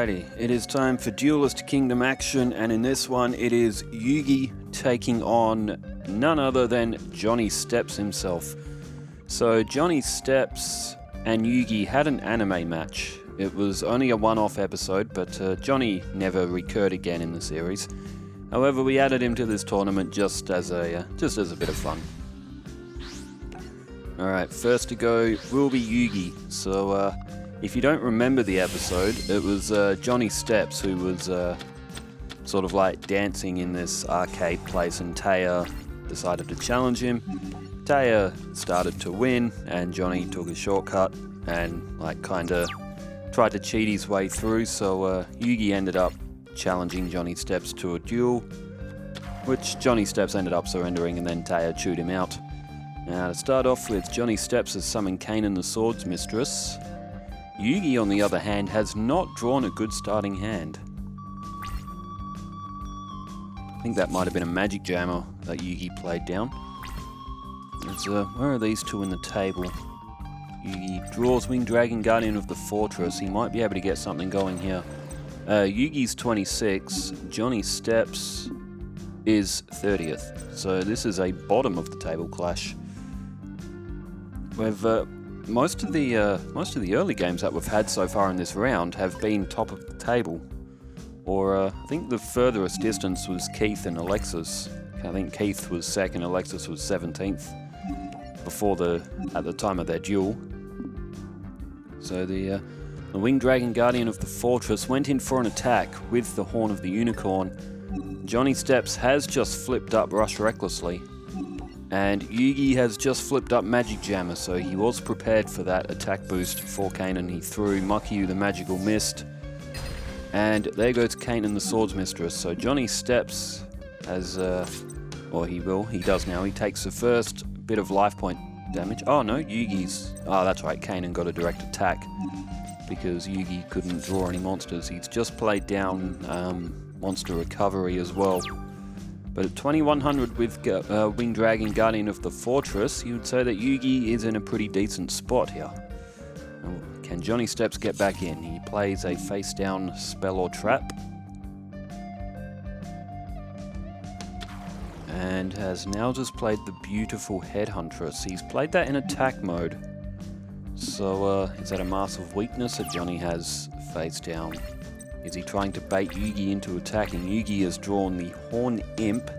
Alrighty, it is time for Duelist Kingdom action, and in this one it is Yugi taking on none other than Johnny Steps himself. So Johnny Steps and Yugi had an anime match. It was only a one-off episode, but Johnny never recurred again in the series. However, we added him to this tournament just as a bit of fun. Alright, first to go will be Yugi. So if you don't remember the episode, it was Johnny Steps who was sort of like dancing in this arcade place, and Taya decided to challenge him. Taya started to win, and Johnny took a shortcut and like kinda tried to cheat his way through, so Yugi ended up challenging Johnny Steps to a duel, which Johnny Steps ended up surrendering, and then Taya chewed him out. Now to start off with, Johnny Steps has summoned Kanan the Swords Mistress. Yugi, on the other hand, has not drawn a good starting hand. I think that might have been a Magic Jammer that Yugi played down. Where are these two in the table? Yugi draws Winged Dragon, Guardian of the Fortress. He might be able to get something going here. Yugi's 26, Johnny Steps is 30th. So this is a bottom of the table clash. We've most of the early games that we've had so far in this round have been top of the table, or I think the furthest distance was Keith and Alexis. I think Keith was second, Alexis was 17th at the time of their duel. So the Winged Dragon, Guardian of the Fortress, went in for an attack with the Horn of the Unicorn. Johnny Steps has just flipped up Rush Recklessly, and Yugi has just flipped up Magic Jammer, so he was prepared for that attack boost for Kanan. He threw Makyu the Magical Mist, and there goes Kanan the Swords Mistress. So Johnny Steps has, he does now. He takes the first bit of life point damage. Oh no, that's right, Kanan got a direct attack because Yugi couldn't draw any monsters. He's just played down monster recovery as well. But at 2100 with Winged Dragon, Guardian of the Fortress, you would say that Yugi is in a pretty decent spot here. Can Johnny Steps get back in? He plays a face-down spell or trap, and has now just played the beautiful Headhuntress. He's played that in attack mode. So is that a Mask of Weakness that Johnny has face down? Is he trying to bait Yugi into attacking? Yugi has drawn the Horn Imp,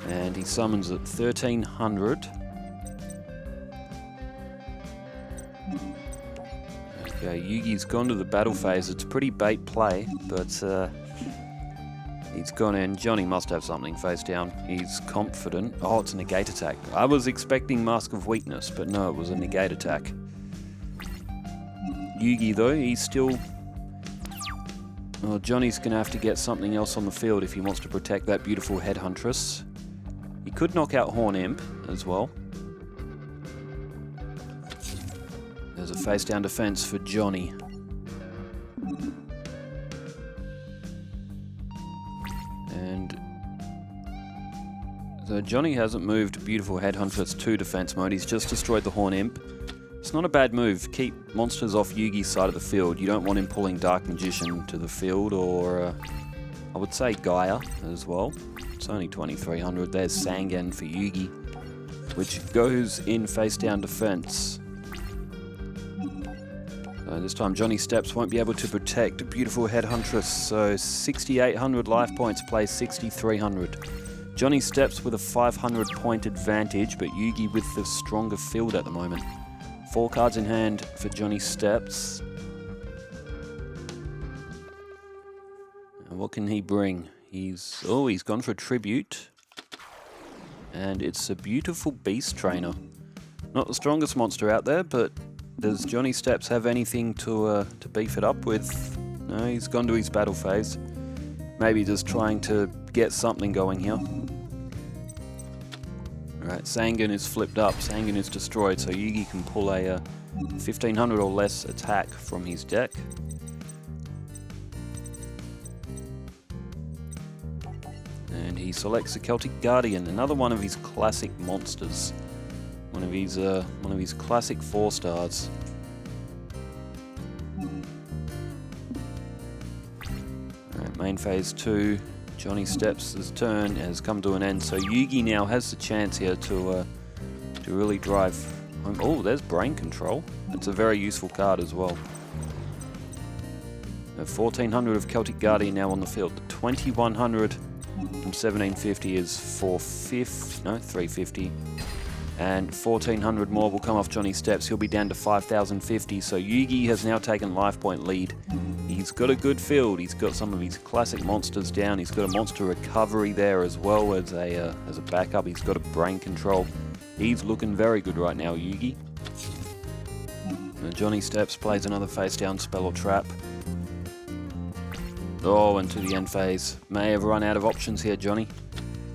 and he summons at 1300. Okay, Yugi's gone to the battle phase. It's pretty bait play, but he's gone in. Johnny must have something face down. He's confident. Oh, it's a negate attack. I was expecting Mask of Weakness, but no, it was a negate attack. Yugi, though, he's still... Well, Johnny's going to have to get something else on the field if he wants to protect that beautiful Headhuntress. He could knock out Horn Imp as well. There's a face-down defense for Johnny. And so Johnny hasn't moved beautiful Headhuntress to defense mode. He's just destroyed the Horn Imp. It's not a bad move. Keep monsters off Yugi's side of the field. You don't want him pulling Dark Magician to the field, or I would say Gaia as well. It's only 2300. There's Sangan for Yugi, which goes in face-down defense. So this time Johnny Steps won't be able to protect beautiful Headhuntress, so 6800 life points plays 6300. Johnny Steps with a 500 point advantage, but Yugi with the stronger field at the moment. 4 cards in hand for Johnny Steps. And what can he bring? He's gone for a Tribute. And it's a beautiful Beast Trainer. Not the strongest monster out there, but does Johnny Steps have anything to beef it up with? No, he's gone to his battle phase. Maybe just trying to get something going here. Alright, Sangan is flipped up, Sangan is destroyed, so Yugi can pull a 1500 or less attack from his deck. And he selects a Celtic Guardian, another one of his classic monsters. One of his classic 4 stars. main phase 2. Johnny Steps' turn has come to an end, so Yugi now has the chance here to really drive home. Oh, there's Brain Control. It's a very useful card as well. 1400 of Celtic Guardian now on the field. 2100 from 1750 is 350. And 1400 more will come off Johnny Steps. He'll be down to 5050. So Yugi has now taken life point lead. He's got a good field. He's got some of his classic monsters down. He's got a monster recovery there as well as a backup. He's got a brain control. He's looking very good right now, Yugi. Johnny Steps plays another face down spell or trap. Oh, into the end phase. May have run out of options here, Johnny.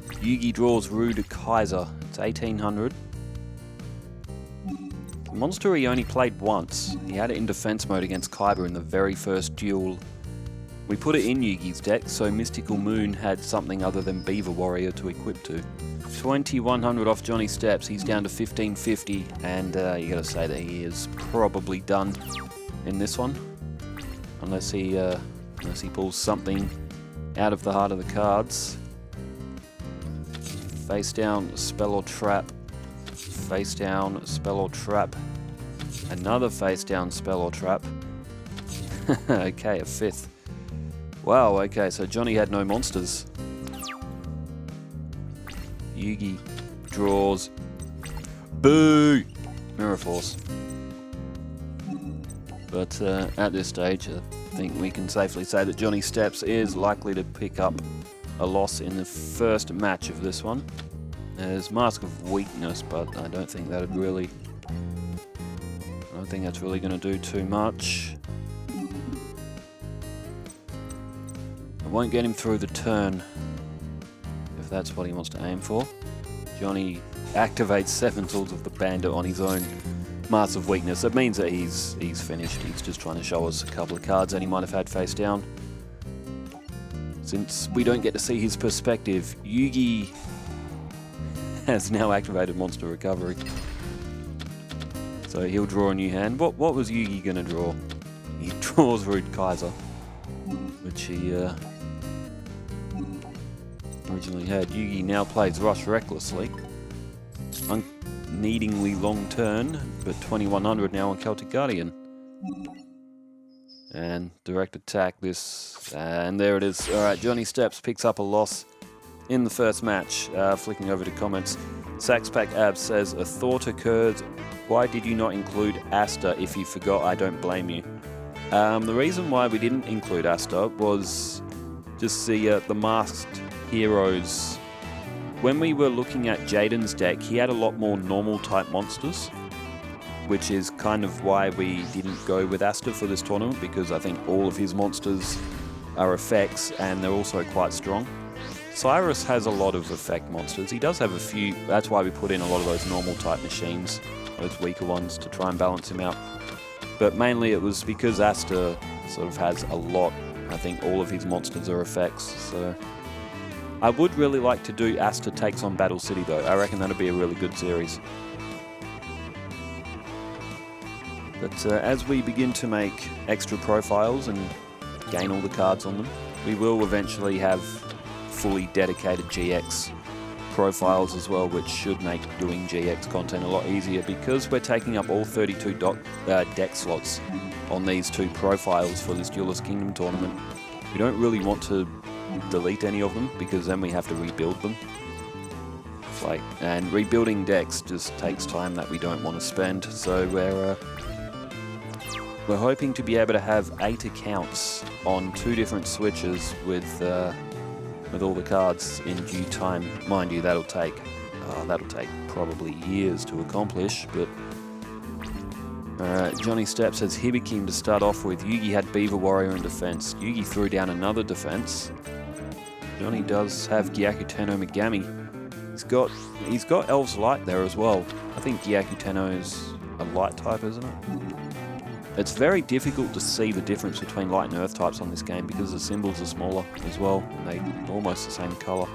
Yugi draws Rude Kaiser. It's 1800. The monster he only played once. He had it in defense mode against Kaiba in the very first duel. We put it in Yugi's deck, so Mystical Moon had something other than Beaver Warrior to equip to. 2100 off Johnny Steps. He's down to 1550, and you gotta say that he is probably done in this one, unless he pulls something out of the heart of the cards. Face down, spell or trap. Face down, spell or trap. Another face down, spell or trap. Okay, a fifth. Wow, okay, so Johnny had no monsters. Yugi draws. Boo! Mirror Force. But at this stage, I think we can safely say that Johnny Steps is likely to pick up a loss in the first match of this one. There's Mask of Weakness, but I don't think that's really going to do too much. It won't get him through the turn, if that's what he wants to aim for. Johnny activates 7 Tools of the Bandit on his own Mask of Weakness. It means that he's finished. He's just trying to show us a couple of cards that he might have had face down. Since we don't get to see his perspective, Yugi has now activated Monster Recovery. So he'll draw a new hand. What was Yugi going to draw? He draws Rude Kaiser, which he originally had. Yugi now plays Rush Recklessly. Needingly long turn, but 2100 now on Celtic Guardian. And direct attack this, and there it is. Alright, Johnny Steps picks up a loss in the first match. Flicking over to comments, Saxpack Abs says, a thought occurs, why did you not include Asta? If you forgot, I don't blame you. The reason why we didn't include Asta was just the masked heroes. When we were looking at Jaden's deck, he had a lot more normal type monsters, which is kind of why we didn't go with Asta for this tournament, because I think all of his monsters are effects and they're also quite strong. Cyrus has a lot of effect monsters. He does have a few, that's why we put in a lot of those normal type machines, those weaker ones, to try and balance him out. But mainly it was because Asta sort of has a lot. I think all of his monsters are effects, so I would really like to do Asta takes on Battle City though. I reckon that'd be a really good series. But as we begin to make extra profiles and gain all the cards on them, we will eventually have fully dedicated GX profiles as well, which should make doing GX content a lot easier, because we're taking up all 32 deck slots on these 2 profiles for this Duelist Kingdom tournament. We don't really want to delete any of them, because then we have to rebuild them. And rebuilding decks just takes time that we don't want to spend, so we're hoping to be able to have 8 accounts on 2 different switches with all the cards in due time. Mind you, that'll take probably years to accomplish, but alright, Johnny Steps has Hibikim to start off with. Yugi had Beaver Warrior in defense. Yugi threw down another defense. Johnny does have Gyaku Tenno Megami. He's got Elves Light there as well. I think Gyaku Tenno is a light type, isn't it? It's very difficult to see the difference between light and earth types on this game because the symbols are smaller as well, and they're almost the same colour.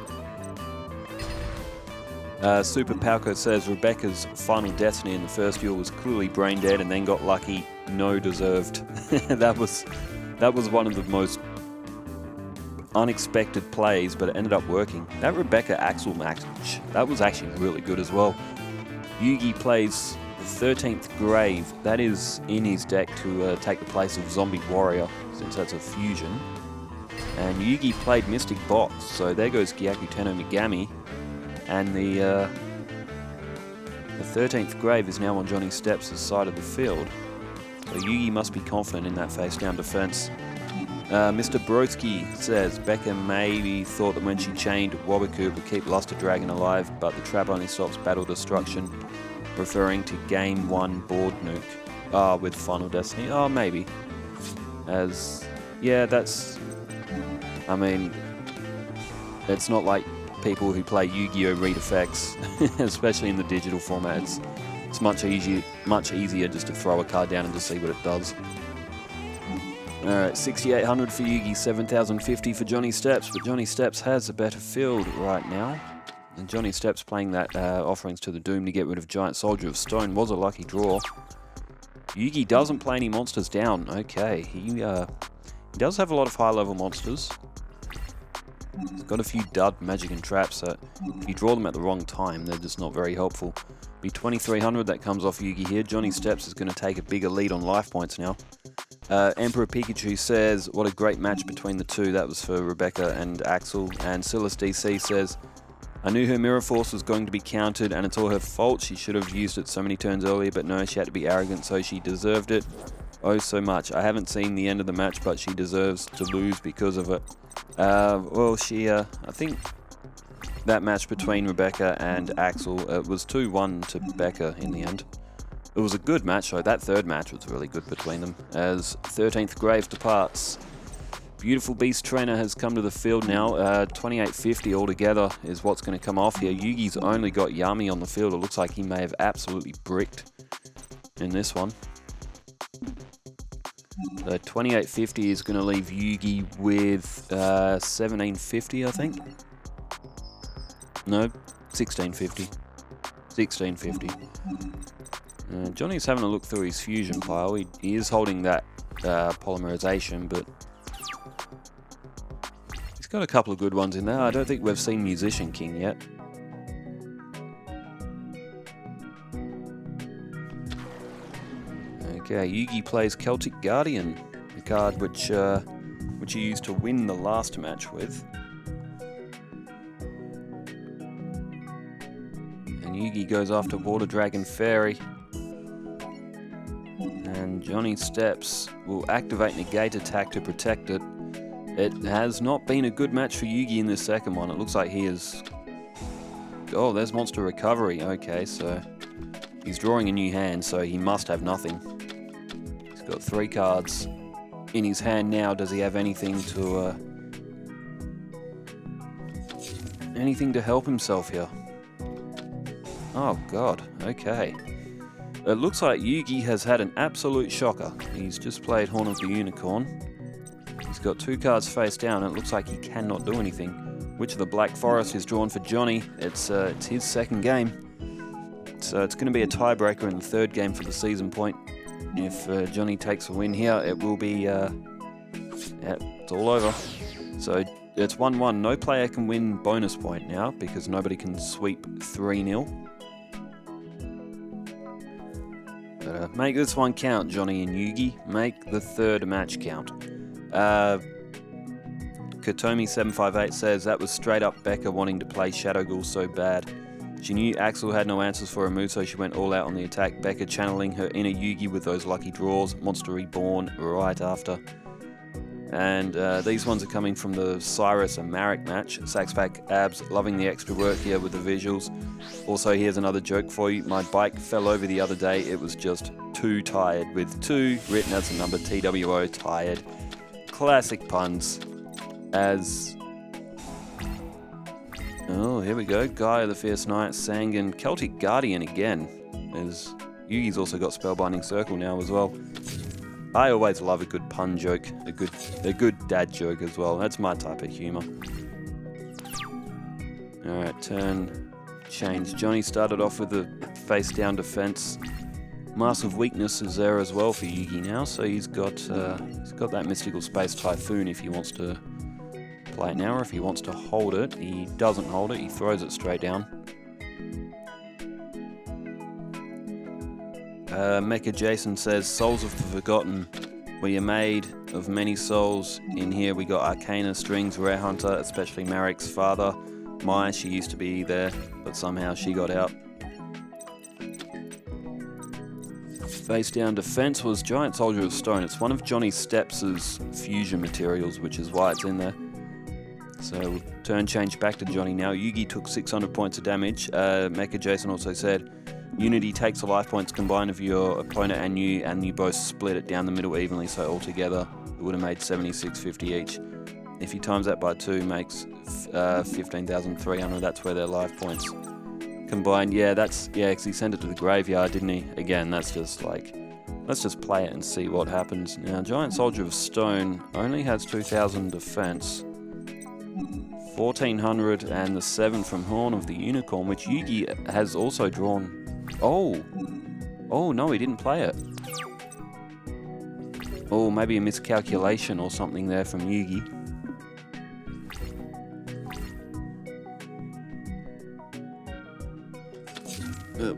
Super Palco says Rebecca's final destiny in the first duel was clearly brain dead and then got lucky. No, deserved. that was one of the most unexpected plays, but it ended up working. That Rebecca Axel match, that was actually really good as well. Yugi plays the 13th Grave. That is in his deck to take the place of Zombie Warrior, since that's a fusion. And Yugi played Mystic Box, so there goes Gyaku Tenno Megami. And the 13th Grave is now on Johnny Steps' side of the field. So Yugi must be confident in that face-down defense. Mr. Brodsky says, Becca maybe thought that when she chained Wabaku it would keep Luster Dragon alive, but the trap only stops battle destruction, referring to game 1 board nuke. With Final Destiny. Oh, maybe. Yeah, that's... I mean, it's not like people who play Yu-Gi-Oh! Read effects, especially in the digital format. It's much easier just to throw a card down and to see what it does. Alright, 6,800 for Yugi, 7,050 for Johnny Steps, but Johnny Steps has a better field right now. And Johnny Steps playing that Offerings to the Doom to get rid of Giant Soldier of Stone was a lucky draw. Yugi doesn't play any monsters down. Okay, he does have a lot of high-level monsters. He's got a few dud magic and traps, so if you draw them at the wrong time, they're just not very helpful. Be 2,300 that comes off Yugi here. Johnny Steps is going to take a bigger lead on life points now. Emperor Pikachu says, what a great match between the two. That was for Rebecca and Axel. And Silas DC says, I knew her Mirror Force was going to be countered and it's all her fault. She should have used it so many turns earlier, but no, she had to be arrogant, so she deserved it. Oh, so much. I haven't seen the end of the match, but she deserves to lose because of it. Well, I think that match between Rebecca and Axel was 2-1 to Becca in the end. It was a good match, though. That third match was really good between them, as 13th Grave departs. Beautiful Beast Trainer has come to the field now. 2850 altogether is what's going to come off here. Yugi's only got Yami on the field. It looks like he may have absolutely bricked in this one. So 2850 is going to leave Yugi with 1750, I think. No, 1650. 1650. Johnny's having a look through his fusion pile. He is holding that polymerization, but he's got a couple of good ones in there. I don't think we've seen Musician King yet. Okay, Yugi plays Celtic Guardian, the card which he used to win the last match with. And Yugi goes after Water Dragon Fairy. And Johnny Steps will activate Negate Attack to protect it. It has not been a good match for Yugi in this second one. It looks like he is... Oh, there's Monster Recovery. Okay, so he's drawing a new hand, so he must have nothing. He's got 3 cards in his hand now. Does he have anything to help himself here? Oh god, okay. It looks like Yugi has had an absolute shocker. He's just played Horn of the Unicorn. He's got 2 cards face down and it looks like he cannot do anything. Witch of the Black Forest is drawn for Johnny. It's his second game. So it's going to be a tiebreaker in the third game for the season point. If Johnny takes a win here, it will be... it's all over. So it's 1-1. No player can win bonus point now because nobody can sweep 3-0. But make this one count, Johnny and Yugi. Make the third match count. Katomi758 says that was straight up Becca wanting to play Shadow Ghoul so bad. She knew Axel had no answers for her move, so she went all out on the attack. Becca channeling her inner Yugi with those lucky draws. Monster Reborn right after. And these ones are coming from the Cyrus and Marek match. Saxpack Abs loving the extra work here with the visuals. Also, here's another joke for you. My bike fell over the other day. It was just too tired, with 2 written as the number TWO, tired. Classic puns. As... Oh, here we go. Guy of the Fierce Knight, Sangan, Celtic Guardian again. As Yugi's also got Spellbinding Circle now as well. I always love a good pun joke, a good dad joke as well. That's my type of humour. Alright, turn change. Johnny started off with a face down defense. Massive Weakness is there as well for Yugi now, so he's got that Mystical Space Typhoon if he wants to play it now, or if he wants to hold it. He doesn't hold it, he throws it straight down. Mecha Jason says, Souls of the Forgotten. We are made of many souls. In here we got Arcana, Strings, Rare Hunter, especially Marek's father. Mai, she used to be there, but somehow she got out. Face down defense was Giant Soldier of Stone. It's one of Johnny Steps' fusion materials, which is why it's in there. So we'll turn change back to Johnny now. Yugi took 600 points of damage. Mecha Jason also said, Unity takes the life points combined of your opponent and you both split it down the middle evenly, so altogether it would have made 7650 each. If you times that by 2, makes 15,300. That's where their life points combined. Yeah, because he sent it to the graveyard, didn't he? Again, that's just like, let's just play it and see what happens. Now, Giant Soldier of Stone only has 2,000 defense, 1,400, and the 7 from Horn of the Unicorn, which Yugi has also drawn. Oh no, he didn't play it. Oh, maybe a miscalculation or something there from Yugi.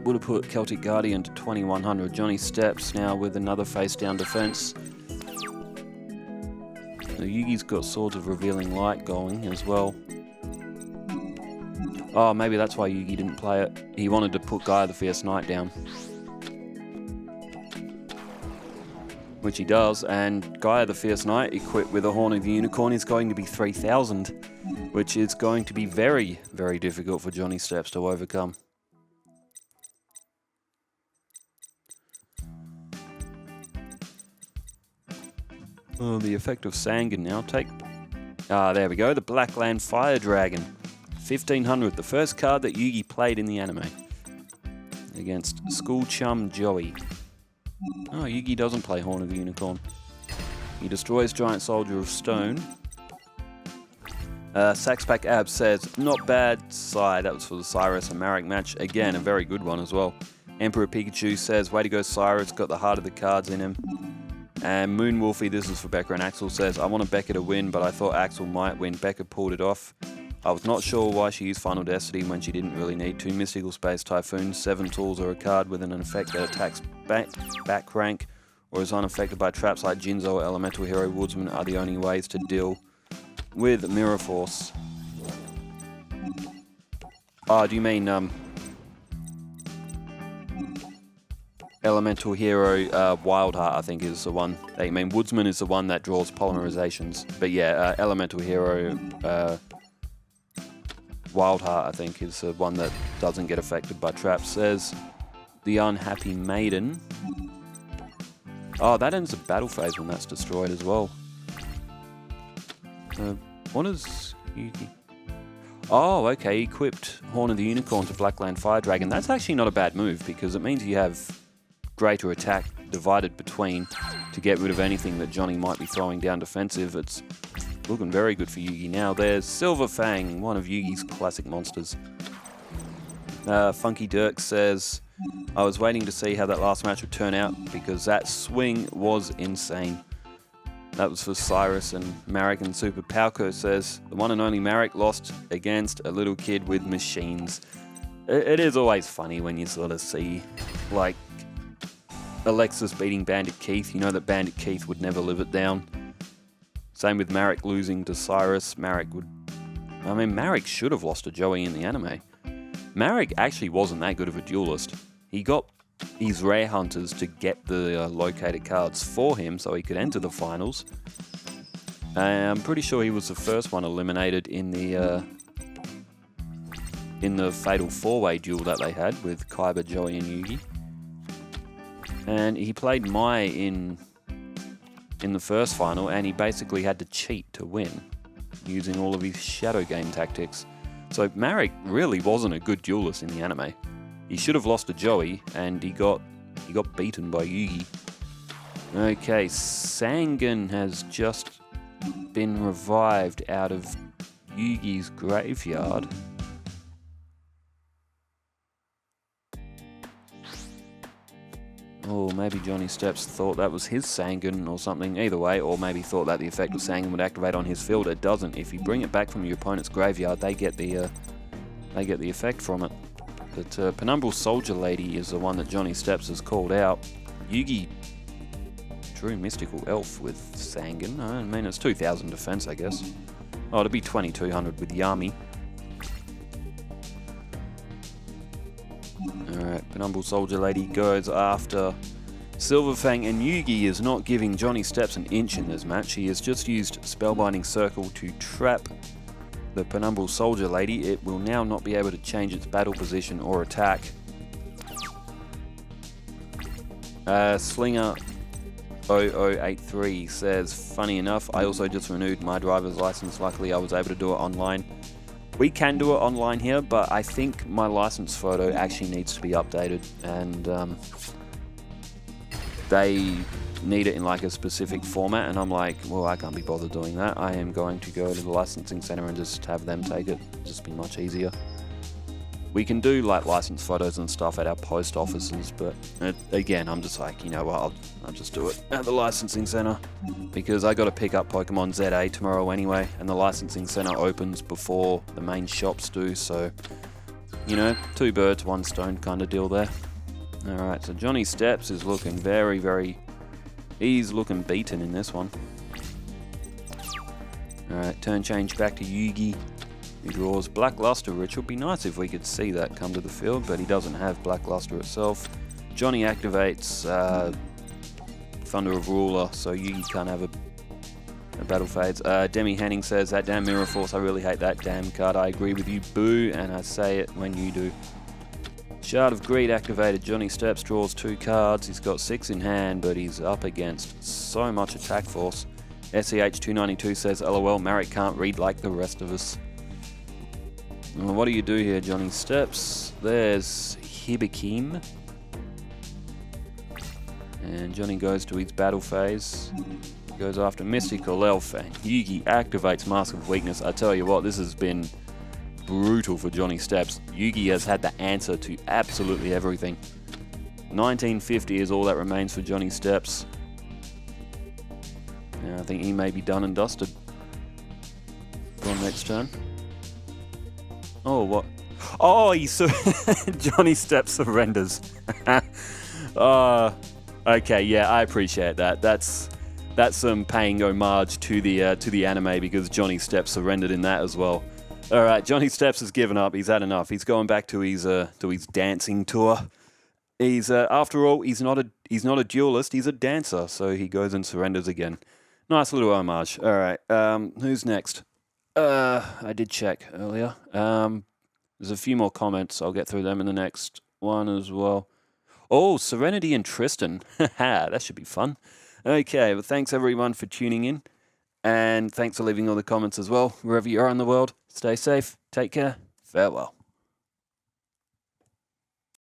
Would have put Celtic Guardian to 2,100. Johnny Steps now with another face down defense. Yugi's got Swords of Revealing Light going as well. Oh, maybe that's why Yugi didn't play it. He wanted to put Gaia the Fierce Knight down. Which he does, and Gaia the Fierce Knight equipped with a Horn of the Unicorn is going to be 3,000, which is going to be very, very difficult for Johnny Steps to overcome. Oh, the effect of Sangan now. There we go, the Blackland Fire Dragon. 1,500, the first card that Yugi played in the anime. Against School Chum Joey. Oh, Yugi doesn't play Horn of the Unicorn. He destroys Giant Soldier of Stone. Saxpack Ab says, not bad side. That was for the Cyrus and Marek match. Again, a very good one as well. Emperor Pikachu says, way to go Cyrus, got the heart of the cards in him. And Moonwolfie, this is for Becca and Axel, says, I wanted Becca to win, but I thought Axel might win. Becca pulled it off. I was not sure why she used Final Destiny when she didn't really need to. Mystical Space Typhoon, 7 tools or a card with an effect that attacks back rank or is unaffected by traps like Jinzo or Elemental Hero Woodsman are the only ways to deal with Mirror Force. Oh, do you mean Elemental Hero Wildheart, I think is the one that you mean. Woodsman is the one that draws polymerizations. But yeah, Elemental Hero Wildheart, I think, is the one that doesn't get affected by traps. Says the Unhappy Maiden. Oh, that ends the battle phase when that's destroyed as well. What is Yugi? Oh, okay, equipped Horn of the Unicorn to Blackland Fire Dragon. That's actually not a bad move, because it means you have greater attack divided between to get rid of anything that Johnny might be throwing down defensive. It's looking very good for Yugi now. There's Silver Fang, one of Yugi's classic monsters. Funky Dirk says, I was waiting to see how that last match would turn out because that swing was insane. That was for Cyrus and Marek. And Super Palco says, the one and only Marek lost against a little kid with machines. It is always funny when you sort of see, like, Alexis beating Bandit Keith. You know that Bandit Keith would never live it down. Same with Marek losing to Cyrus. Marek should have lost to Joey in the anime. Marek actually wasn't that good of a duelist. He got his rare hunters to get the located cards for him so he could enter the finals. I'm pretty sure he was the first one eliminated in the Fatal 4-Way duel that they had with Kaiba, Joey and Yugi. And he played Mai in the first final, and he basically had to cheat to win, using all of his shadow game tactics. So Marek really wasn't a good duelist in the anime. He should have lost to Joey, and he got beaten by Yugi. Okay, Sangan has just been revived out of Yugi's graveyard. Or maybe Johnny Steps thought that was his Sangan or something. Either way, or maybe thought that the effect of Sangan would activate on his field. It doesn't. If you bring it back from your opponent's graveyard, they get the effect from it. But Penumbral Soldier Lady is the one that Johnny Steps has called out. Yugi drew Mystical Elf with Sangan. I mean, it's 2,000 defense, I guess. Oh, it'd be 2,200 with Yami. Alright, Penumbral Soldier Lady goes after Silverfang, and Yugi is not giving Johnny Steps an inch in this match. He has just used Spellbinding Circle to trap the Penumbral Soldier Lady. It will now not be able to change its battle position or attack. Slinger 0083 says, funny enough, I also just renewed my driver's license. Luckily I was able to do it online. We can do it online here, but I think my license photo actually needs to be updated, and they need it in like a specific format, and I'm like, well, I can't be bothered doing that. I am going to go to the licensing center and just have them take it. It'll just be much easier. We can do like license photos and stuff at our post offices, but again, I'm just like, you know what, I'll just do it at the licensing center, because I got to pick up Pokemon ZA tomorrow anyway, and the licensing center opens before the main shops do, so, you know, 2 birds, 1 stone kind of deal there. Alright, so Johnny Steps is looking he's looking beaten in this one. Alright, turn change back to Yugi. He draws Blackluster, which would be nice if we could see that come to the field, but he doesn't have Blackluster itself. Johnny activates Thunder of Ruler, so Yugi can't have a battle phase. Demi Henning says, that damn Mirror Force, I really hate that damn card. I agree with you, boo, and I say it when you do. Shard of Greed activated. Johnny Steps draws 2 cards. He's got 6 in hand, but he's up against so much attack force. SEH292 says, LOL, Marek can't read like the rest of us. Well, what do you do here, Johnny Steps? There's Hibikim. And Johnny goes to his battle phase. Goes after Mystical Elf, and Yugi activates Mask of Weakness. I tell you what, this has been brutal for Johnny Steps. Yugi has had the answer to absolutely everything. 1950 is all that remains for Johnny Steps. And I think he may be done and dusted. Go on next turn. Oh, what? Oh, Johnny Steps surrenders. Okay, yeah, I appreciate that. That's some paying homage to the anime, because Johnny Steps surrendered in that as well. All right, Johnny Steps has given up. He's had enough. He's going back to his dancing tour. He's after all, he's not a duelist. He's a dancer. So he goes and surrenders again. Nice little homage. All right, who's next? I did check earlier. There's a few more comments. I'll get through them in the next one as well. Oh, Serenity and Tristan. That should be fun. Okay, well, thanks everyone for tuning in. And thanks for leaving all the comments as well. Wherever you are in the world, stay safe, take care, farewell.